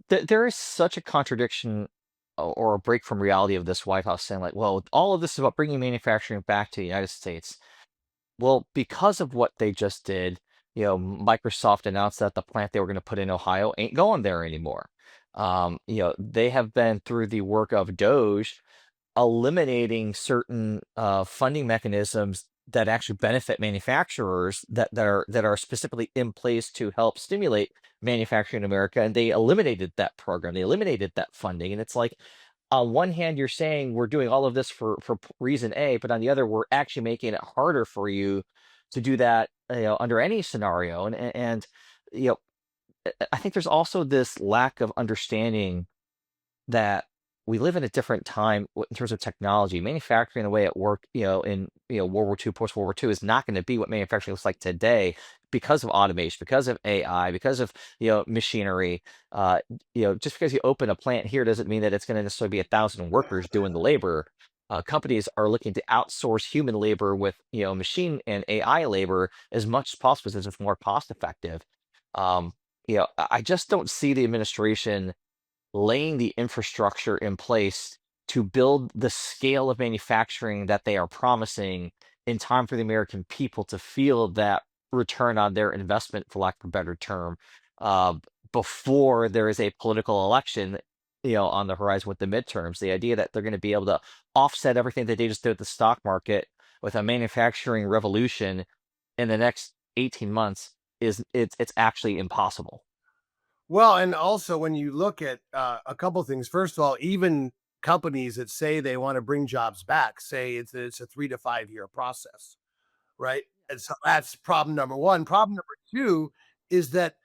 There is such a contradiction or a break from reality of this White House saying like, well, all of this is about bringing manufacturing back to the United States. Well, because of what they just did, Microsoft announced that the plant they were going to put in Ohio ain't going there anymore. They have been through the work of Doge eliminating certain funding mechanisms that actually benefit manufacturers that are specifically in place to help stimulate manufacturing in America, and they eliminated that program. They eliminated that funding, and it's like on one hand you're saying we're doing all of this for reason A, but on the other we're actually making it harder for you to do that, under any scenario. And you know, I think there's also this lack of understanding that we live in a different time in terms of technology. Manufacturing the way it worked, in World War II, post World War II, is not going to be what manufacturing looks like today because of automation, because of AI, because of machinery. Just because you open a plant here doesn't mean that it's going to necessarily be 1,000 workers doing the labor. Companies are looking to outsource human labor with machine and AI labor as much as possible because it's more cost effective. I just don't see the administration laying the infrastructure in place to build the scale of manufacturing that they are promising in time for the American people to feel that return on their investment, for lack of a better term, uh, before there is a political election, on the horizon with the midterms. The idea that they're going to be able to offset everything that they just did with the stock market with a manufacturing revolution in the next 18 months it's actually impossible. Well, and also when you look at a couple things, first of all, even companies that say they want to bring jobs back say it's a 3 to 5 year process, right? And so that's problem number one. Problem number two is that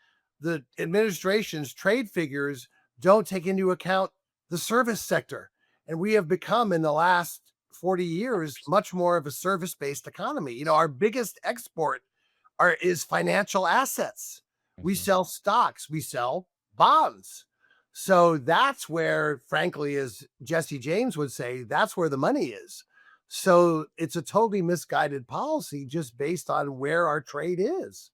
the administration's trade figures don't take into account the service sector. And we have become in the last 40 years much more of a service based economy. Our biggest export is financial assets. We Mhm. sell stocks, we sell bonds. So that's where, frankly, as Jesse James would say, that's where the money is. So it's a totally misguided policy just based on where our trade is.